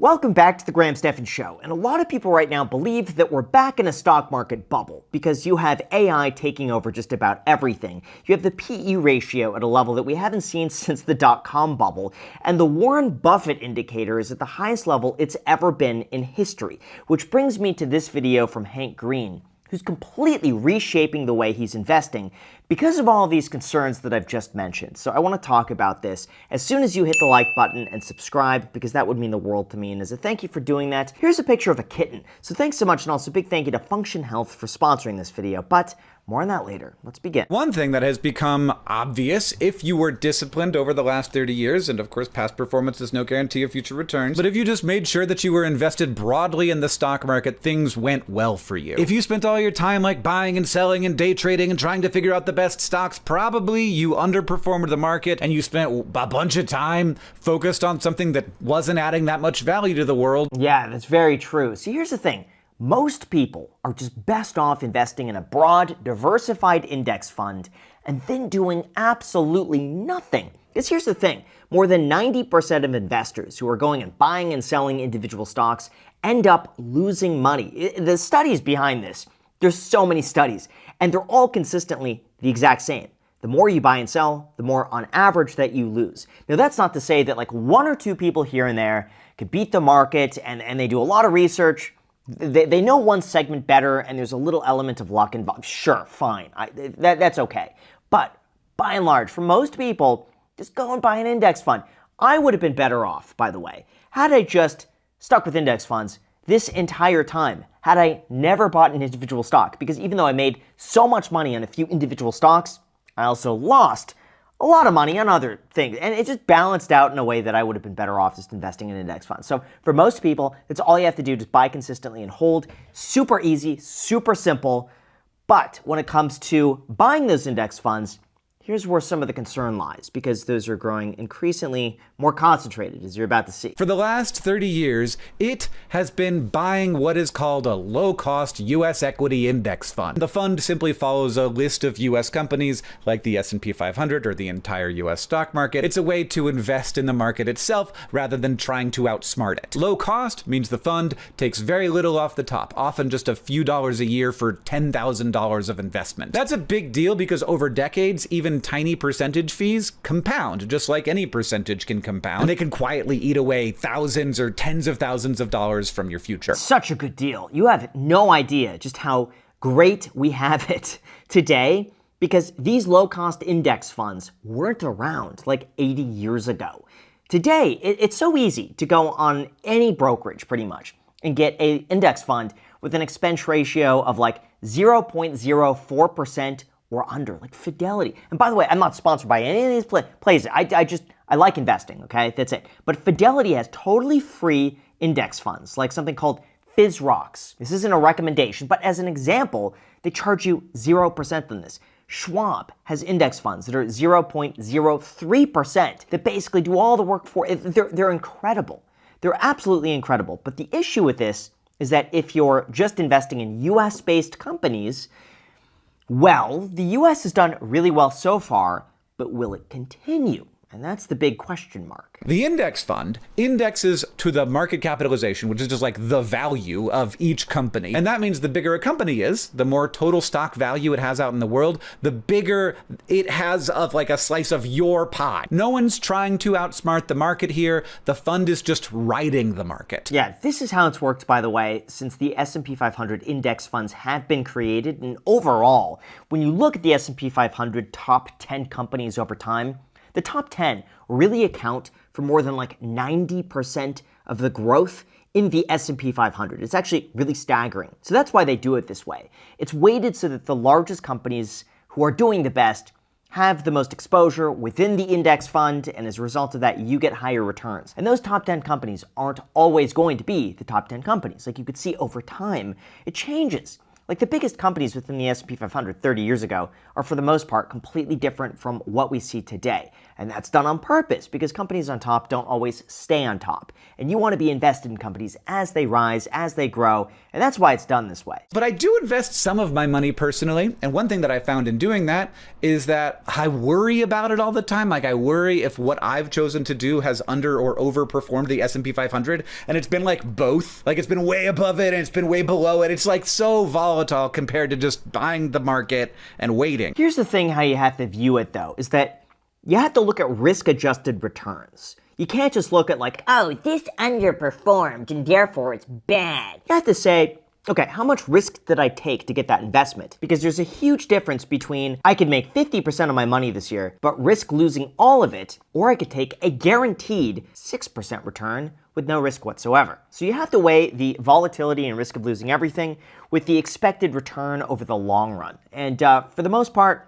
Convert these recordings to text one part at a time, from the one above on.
Welcome back to the Graham Stephan Show, and a lot of people right now believe that we're back in a stock market bubble because you have AI taking over just about everything. You have the PE ratio at a level that we haven't seen since the dot-com bubble, and the Warren Buffett indicator is at the highest level it's ever been in history, which brings me to this video from Hank Green, who's completely reshaping the way he's investing because of all of these concerns that I've just mentioned. So I want to talk about this as soon as you hit the like button and subscribe, because that would mean the world to me. And as a thank you for doing that, here's a picture of a kitten. So thanks so much, and also big thank you to Function Health for sponsoring this video, but more on that later. Let's begin. One thing that has become obvious if you were disciplined over the last 30 years, and of course past performance is no guarantee of future returns, but if you just made sure that you were invested broadly in the stock market, things went well for you. If you spent all your time like buying and selling and day trading and trying to figure out the best stocks, probably you underperformed the market and you spent a bunch of time focused on something that wasn't adding that much value to the world. Yeah, that's very true. See, here's the thing. Most people are just best off investing in a broad, diversified index fund and then doing absolutely nothing. Because here's the thing, more than 90% of investors who are going and buying and selling individual stocks end up losing money. The studies behind this, there's so many studies, and they're all consistently the exact same. The more you buy and sell, the more on average that you lose. Now that's not to say that like one or two people here and there could beat the market and they do a lot of research. They know one segment better, and there's a little element of luck involved. Sure, fine, that's okay. But by and large, for most people, just go and buy an index fund. I would have been better off, by the way, had I just stuck with index funds this entire time, had I never bought an individual stock. Because even though I made so much money on a few individual stocks, I also lost a lot of money on other things, and it just balanced out in a way that I would have been better off just investing in index funds. So for most people, it's all you have to do, just buy consistently and hold. Super easy, super simple. But when it comes to buying those index funds, here's where some of the concern lies, because those are growing increasingly more concentrated, as you're about to see. For the last 30 years, it has been buying what is called a low-cost U.S. equity index fund. The fund simply follows a list of U.S. companies like the S&P 500 or the entire U.S. stock market. It's a way to invest in the market itself rather than trying to outsmart it. Low cost means the fund takes very little off the top, often just a few dollars a year for $10,000 of investment. That's a big deal because over decades, even tiny percentage fees compound, just like any percentage can compound. And they can quietly eat away thousands or tens of thousands of dollars from your future. Such a good deal. You have no idea just how great we have it today, because these low-cost index funds weren't around like 80 years ago. Today, it's so easy to go on any brokerage pretty much and get an index fund with an expense ratio of like 0.04% or under, like Fidelity. And by the way, I'm not sponsored by any of these places. I like investing, okay? That's it. But Fidelity has totally free index funds, like something called FISROX. This isn't a recommendation, but as an example, they charge you 0% on this. Schwab has index funds that are 0.03% that basically do all the work for it. They're incredible. They're absolutely incredible. But the issue with this is that if you're just investing in US-based companies, well, the US has done really well so far, but will it continue? And that's the big question mark. The index fund indexes to the market capitalization, which is just like the value of each company. And that means the bigger a company is, the more total stock value it has out in the world, the bigger it has of like a slice of your pie. No one's trying to outsmart the market here. The fund is just riding the market. Yeah, this is how it's worked, by the way, since the S&P 500 index funds have been created. And overall, when you look at the S&P 500 top 10 companies over time, the top 10 really account for more than like 90% of the growth in the S&P 500. It's actually really staggering. So that's why they do it this way. It's weighted so that the largest companies who are doing the best have the most exposure within the index fund, and as a result of that, you get higher returns. And those top 10 companies aren't always going to be the top 10 companies. Like you could see over time, it changes. Like the biggest companies within the S&P 500 30 years ago are for the most part completely different from what we see today. And that's done on purpose because companies on top don't always stay on top. And you want to be invested in companies as they rise, as they grow, and that's why it's done this way. But I do invest some of my money personally, and one thing that I found in doing that is that I worry about it all the time. Like I worry if what I've chosen to do has under or overperformed the S&P 500, and it's been like both. Like it's been way above it and it's been way below it. It's like so volatile compared to just buying the market and waiting. Here's the thing how you have to view it though, is that you have to look at risk-adjusted returns. You can't just look at like, oh, this underperformed and therefore it's bad. You have to say, okay, how much risk did I take to get that investment? Because there's a huge difference between I could make 50% of my money this year, but risk losing all of it, or I could take a guaranteed 6% return with no risk whatsoever. So you have to weigh the volatility and risk of losing everything with the expected return over the long run. And for the most part,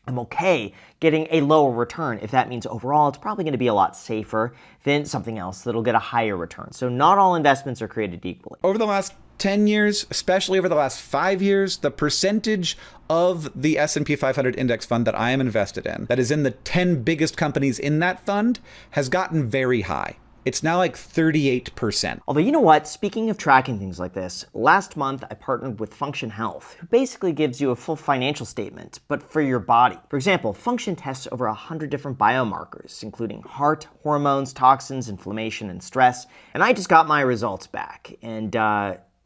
I'm okay getting a lower return if that means overall it's probably going to be a lot safer than something else that'll get a higher return. So not all investments are created equally. Over the last 10 years, especially over the last 5 years, the percentage of the S&P 500 index fund that I am invested in, that is in the 10 biggest companies in that fund, has gotten very high. It's now like 38%. Although, you know what? Speaking of tracking things like this, last month I partnered with Function Health, who basically gives you a full financial statement, but for your body. For example, Function tests over 100 different biomarkers, including heart, hormones, toxins, inflammation, and stress. And I just got my results back. And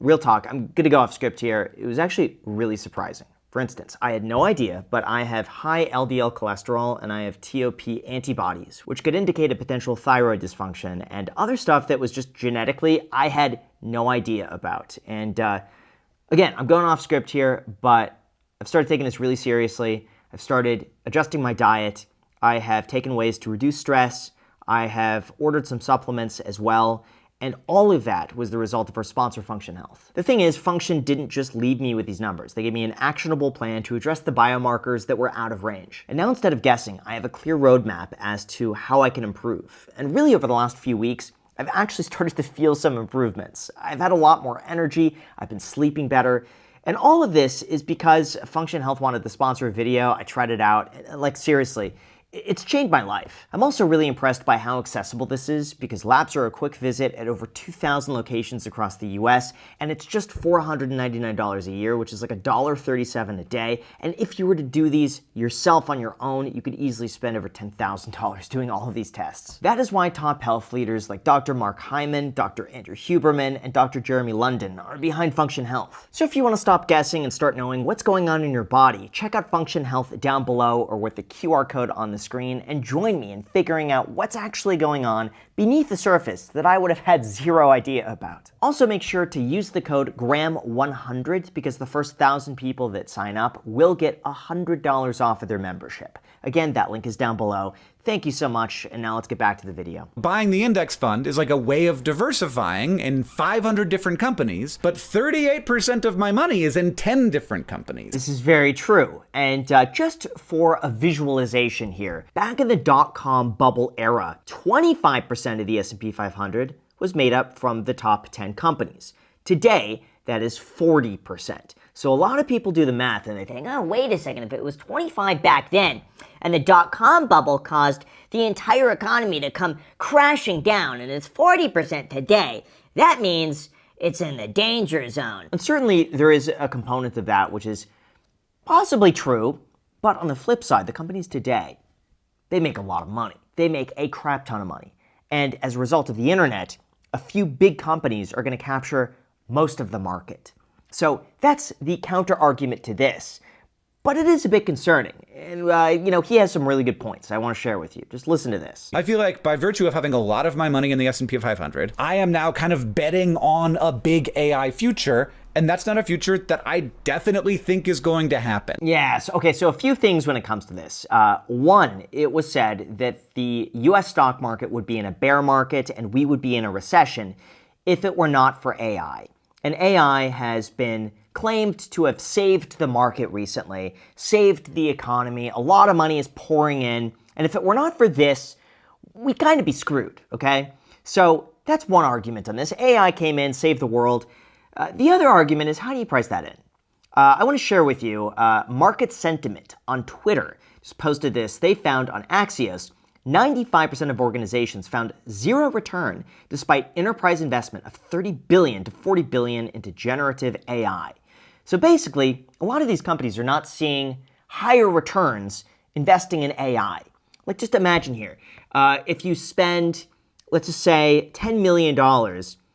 real talk, I'm gonna go off script here. It was actually really surprising. For instance, I had no idea, but I have high LDL cholesterol and I have TOP antibodies, which could indicate a potential thyroid dysfunction and other stuff that was just genetically I had no idea about. And again, I'm going off script here, but I've started taking this really seriously. I've started adjusting my diet. I have taken ways to reduce stress. I have ordered some supplements as well. And all of that was the result of our sponsor, Function Health. The thing is, Function didn't just leave me with these numbers. They gave me an actionable plan to address the biomarkers that were out of range. And now instead of guessing, I have a clear roadmap as to how I can improve. And really over the last few weeks, I've actually started to feel some improvements. I've had a lot more energy, I've been sleeping better, and all of this is because Function Health wanted to sponsor a video. I tried it out, and like seriously, it's changed my life. I'm also really impressed by how accessible this is because labs are a quick visit at over 2,000 locations across the US, and it's just $499 a year, which is like $1.37 a day. And if you were to do these yourself on your own, you could easily spend over $10,000 doing all of these tests. That is why top health leaders like Dr. Mark Hyman, Dr. Andrew Huberman, and Dr. Jeremy London are behind Function Health. So if you want to stop guessing and start knowing what's going on in your body, check out Function Health down below or with the QR code on the screen and join me in figuring out what's actually going on beneath the surface that I would have had zero idea about. Also make sure to use the code GRAM100 because the first 1,000 people that sign up will get $100 off of their membership. Again, that link is down below. Thank you so much, and now let's get back to the video. Buying the index fund is like a way of diversifying in 500 different companies, but 38% of my money is in 10 different companies. This is very true. And just for a visualization here, back in the dot-com bubble era, 25% of the S&P 500 was made up from the top 10 companies. Today, that is 40%. So a lot of people do the math and they think, oh, wait a second, if it was 25 back then and the dot-com bubble caused the entire economy to come crashing down and it's 40% today, that means it's in the danger zone. And certainly there is a component of that which is possibly true, but on the flip side, the companies today, they make a lot of money. They make a crap ton of money. And as a result of the internet, a few big companies are going to capture most of the market. So that's the counter argument to this. But it is a bit concerning. And, he has some really good points I want to share with you. Just listen to this. I feel like by virtue of having a lot of my money in the S&P 500, I am now kind of betting on a big AI future. And that's not a future that I definitely think is going to happen. Yes. Okay, so a few things when it comes to this. One, it was said that the US stock market would be in a bear market and we would be in a recession if it were not for AI. And AI has been claimed to have saved the market recently, saved the economy. A lot of money is pouring in. And if it were not for this, we'd kind of be screwed, okay? So that's one argument on this. AI came in, saved the world. The other argument is, how do you price that in? I want to share with you market sentiment on Twitter. Just posted this. They found on Axios 95% of organizations found zero return despite enterprise investment of $30 billion to $40 billion into generative AI. So basically, a lot of these companies are not seeing higher returns investing in AI. Like, just imagine here, if you spend, let's just say, $10 million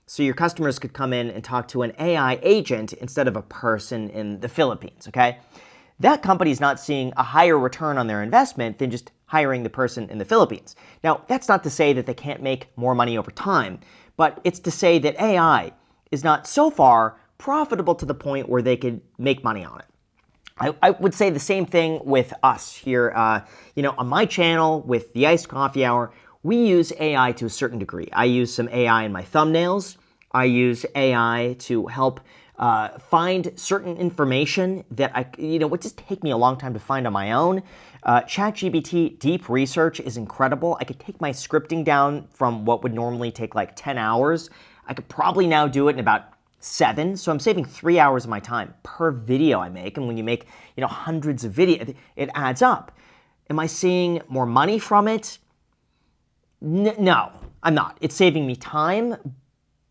so your customers could come in and talk to an AI agent instead of a person in the Philippines, okay? That company's not seeing a higher return on their investment than just hiring the person in the Philippines. Now, that's not to say that they can't make more money over time, but it's to say that AI is not so far profitable to the point where they could make money on it. I would say the same thing with us here. On my channel with the Iced Coffee Hour, we use AI to a certain degree. I use some AI in my thumbnails. I use AI to help find certain information that would just take me a long time to find on my own. ChatGPT deep research is incredible. I could take my scripting down from what would normally take like 10 hours. I could probably now do it in about 7, so I'm saving 3 hours of my time per video I make. And when you make, hundreds of videos, it adds up. Am I seeing more money from it? No, I'm not. It's saving me time,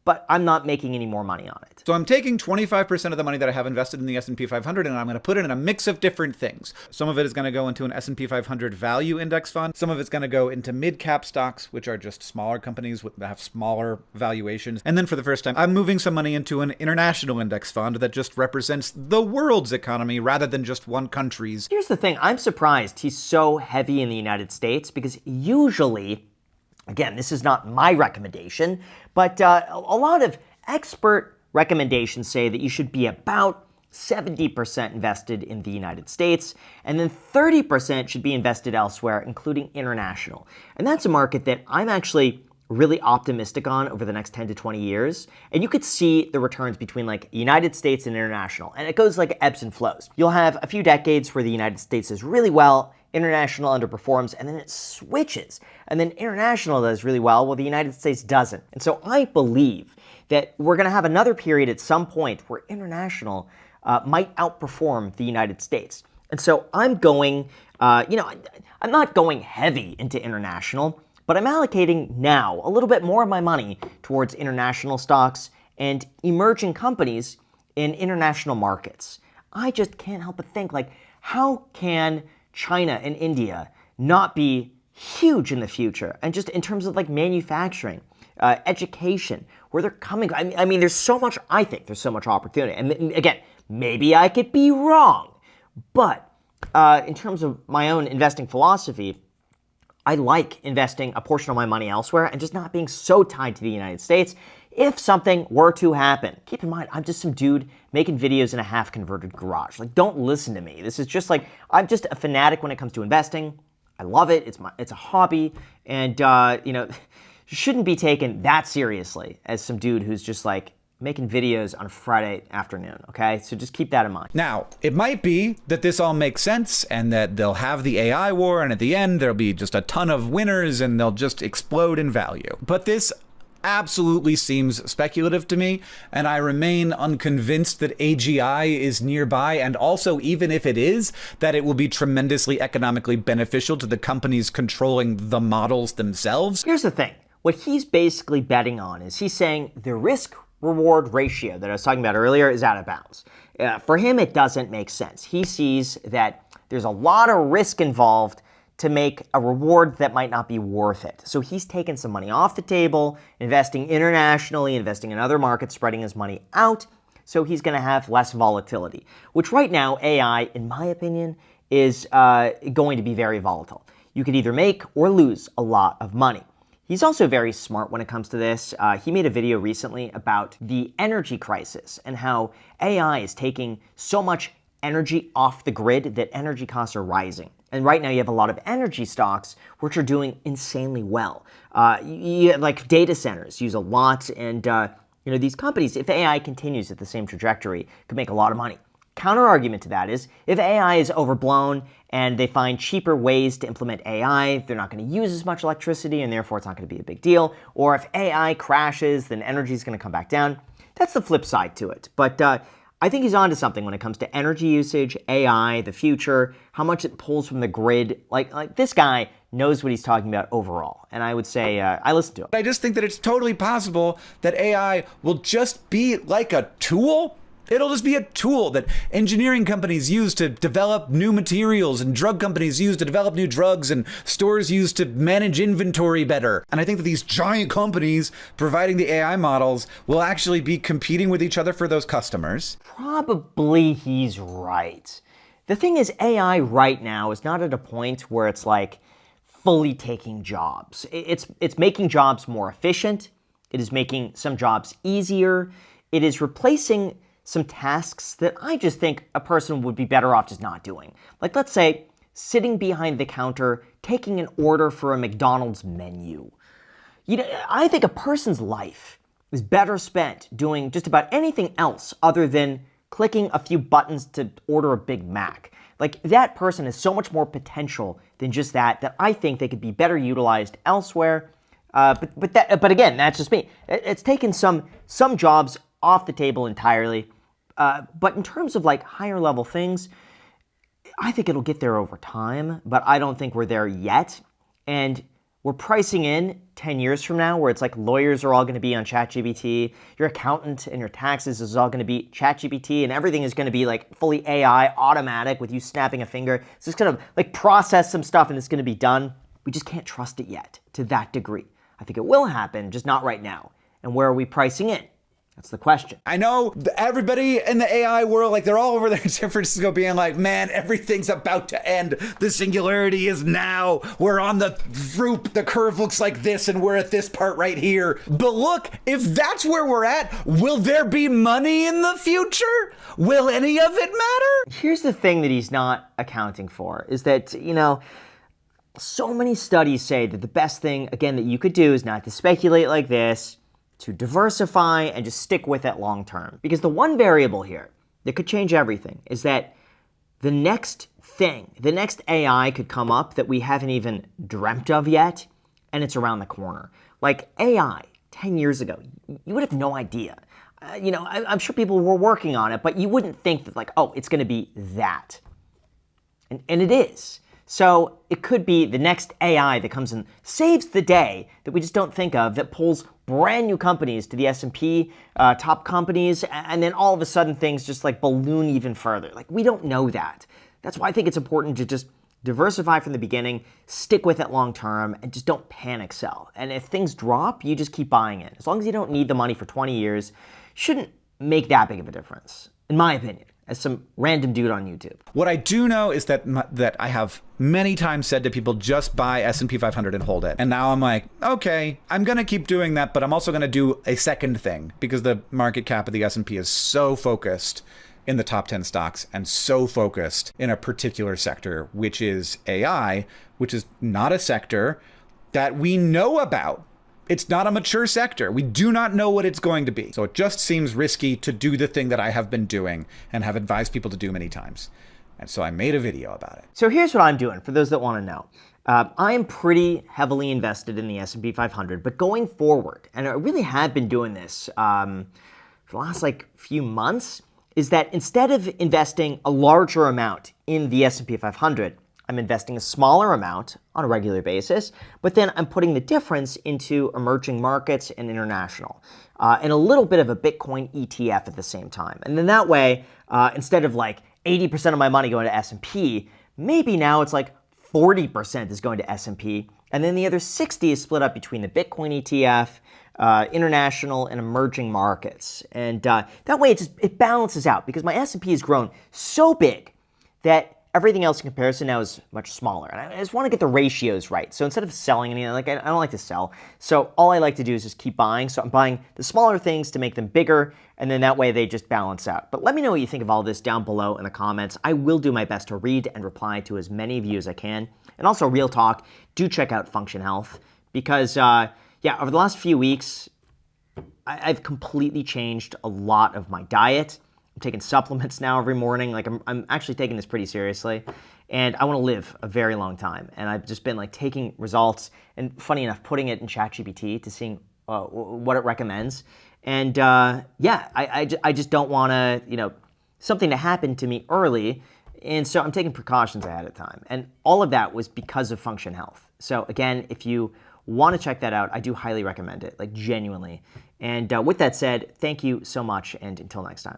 but I'm not making any more money on it. So I'm taking 25% of the money that I have invested in the S&P 500 and I'm going to put it in a mix of different things. Some of it is going to go into an S&P 500 value index fund. Some of it's going to go into mid-cap stocks, which are just smaller companies that have smaller valuations. And then for the first time, I'm moving some money into an international index fund that just represents the world's economy rather than just one country's. Here's the thing. I'm surprised he's so heavy in the United States because usually, again, this is not my recommendation, but a lot of expert recommendations say that you should be about 70% invested in the United States, and then 30% should be invested elsewhere, including international. And that's a market that I'm actually really optimistic on over the next 10 to 20 years. And you could see the returns between like United States and international. And it goes like ebbs and flows. You'll have a few decades where the United States does really well, international underperforms, and then it switches. And then international does really well while the United States doesn't. And so I believe that we're going to have another period at some point where international might outperform the United States. And so I'm going, I'm not going heavy into international, but I'm allocating now a little bit more of my money towards international stocks and emerging companies in international markets. I just can't help but think, like, how can China and India not be huge in the future? And just in terms of like manufacturing, education, where they're coming. I mean, there's so much, I think there's so much opportunity. And again, maybe I could be wrong, but in terms of my own investing philosophy, I like investing a portion of my money elsewhere and just not being so tied to the United States. If something were to happen, keep in mind, I'm just some dude making videos in a half-converted garage. Like, don't listen to me. This is just like, I'm just a fanatic when it comes to investing. I love it. It's a hobby, and shouldn't be taken that seriously as some dude who's just like making videos on Friday afternoon, okay? So just keep that in mind. Now, it might be that this all makes sense and that they'll have the AI war, and at the end there'll be just a ton of winners and they'll just explode in value. But this absolutely seems speculative to me, and I remain unconvinced that AGI is nearby, and also, even if it is, that it will be tremendously economically beneficial to the companies controlling the models themselves. Here's the thing. What he's basically betting on is he's saying the risk-reward ratio that I was talking about earlier is out of bounds. For him, it doesn't make sense. He sees that there's a lot of risk involved to make a reward that might not be worth it. So he's taking some money off the table, investing internationally, investing in other markets, spreading his money out, so he's going to have less volatility, which right now, AI, in my opinion, is going to be very volatile. You could either make or lose a lot of money. He's also very smart when it comes to this. He made a video recently about the energy crisis and how AI is taking so much energy off the grid that energy costs are rising. And right now you have a lot of energy stocks which are doing insanely well. Like data centers use a lot, and these companies, if AI continues at the same trajectory, could make a lot of money. Counter argument to that is, if AI is overblown and they find cheaper ways to implement AI, they're not going to use as much electricity and therefore it's not going to be a big deal. Or if AI crashes, then energy is going to come back down. That's the flip side to it. But I think he's onto something when it comes to energy usage, AI, the future, how much it pulls from the grid. Like this guy knows what he's talking about overall. And I would say I listen to him. I just think that it's totally possible that AI will just be like a tool. It'll just be a tool that engineering companies use to develop new materials and drug companies use to develop new drugs and stores use to manage inventory better. And I think that these giant companies providing the AI models will actually be competing with each other for those customers. Probably he's right. The thing is, AI right now is not at a point where it's like fully taking jobs. It's making jobs more efficient. It is making some jobs easier. It is replacing some tasks that I just think a person would be better off just not doing. Like, let's say, sitting behind the counter, taking an order for a McDonald's menu. I think a person's life is better spent doing just about anything else other than clicking a few buttons to order a Big Mac. Like, that person has so much more potential than just that I think they could be better utilized elsewhere. But again, that's just me. It's taken some jobs off the table entirely. But in terms of like higher level things, I think it'll get there over time, but I don't think we're there yet. And we're pricing in 10 years from now where it's like lawyers are all going to be on ChatGPT, your accountant and your taxes is all going to be ChatGPT, and everything is going to be like fully AI, automatic with you snapping a finger. It's just going to like process some stuff and it's going to be done. We just can't trust it yet to that degree. I think it will happen, just not right now. And where are we pricing in? That's the question. I know everybody in the AI world, like they're all over there in San Francisco being like, man, everything's about to end. The singularity is now. We're on the group. The curve looks like this and we're at this part right here. But look, if that's where we're at, will there be money in the future? Will any of it matter? Here's the thing that he's not accounting for is that, so many studies say that the best thing, again, that you could do is not to speculate like this, to diversify and just stick with it long term. Because the one variable here that could change everything is that the next AI could come up that we haven't even dreamt of yet, and it's around the corner. Like AI 10 years ago, you would have no idea. I'm sure people were working on it, but you wouldn't think that like, oh, it's gonna be that. And it is. So it could be the next AI that comes and saves the day that we just don't think of, that pulls brand new companies to the S&P, top companies, and then all of a sudden things just like balloon even further. Like, we don't know that. That's why I think it's important to just diversify from the beginning, stick with it long term, and just don't panic sell. And if things drop, you just keep buying it. As long as you don't need the money for 20 years, shouldn't make that big of a difference, in my opinion, as some random dude on YouTube. What I do know is that I have many times said to people, just buy S&P 500 and hold it. And now I'm like, okay, I'm going to keep doing that, but I'm also going to do a second thing because the market cap of the S&P is so focused in the top 10 stocks and so focused in a particular sector, which is AI, which is not a sector that we know about. It's not a mature sector. We do not know what it's going to be. So it just seems risky to do the thing that I have been doing and have advised people to do many times. And so I made a video about it. So here's what I'm doing for those that want to know. I am pretty heavily invested in the S&P 500, but going forward, and I really have been doing this for the last few months, is that instead of investing a larger amount in the S&P 500, I'm investing a smaller amount on a regular basis, but then I'm putting the difference into emerging markets and international, and a little bit of a Bitcoin ETF at the same time. And then that way, instead of 80% of my money going to S&P, maybe now it's 40% is going to S&P, and then the other 60 is split up between the Bitcoin ETF, international, and emerging markets. And that way it balances out, because my S&P has grown so big that everything else in comparison now is much smaller. And I just want to get the ratios right. So instead of selling anything, I don't like to sell. So all I like to do is just keep buying. So I'm buying the smaller things to make them bigger, and then that way they just balance out. But let me know what you think of all this down below in the comments. I will do my best to read and reply to as many of you as I can. And also, real talk, do check out Function Health, because over the last few weeks, I've completely changed a lot of my diet. I'm taking supplements now every morning. I'm actually taking this pretty seriously, and I want to live a very long time. And I've just been taking results and, funny enough, putting it in ChatGPT to seeing what it recommends. And I just don't want to something that happened to me early, and so I'm taking precautions ahead of time. And all of that was because of Function Health. So again, if you want to check that out, I do highly recommend it, like genuinely. And with that said, thank you so much, and until next time.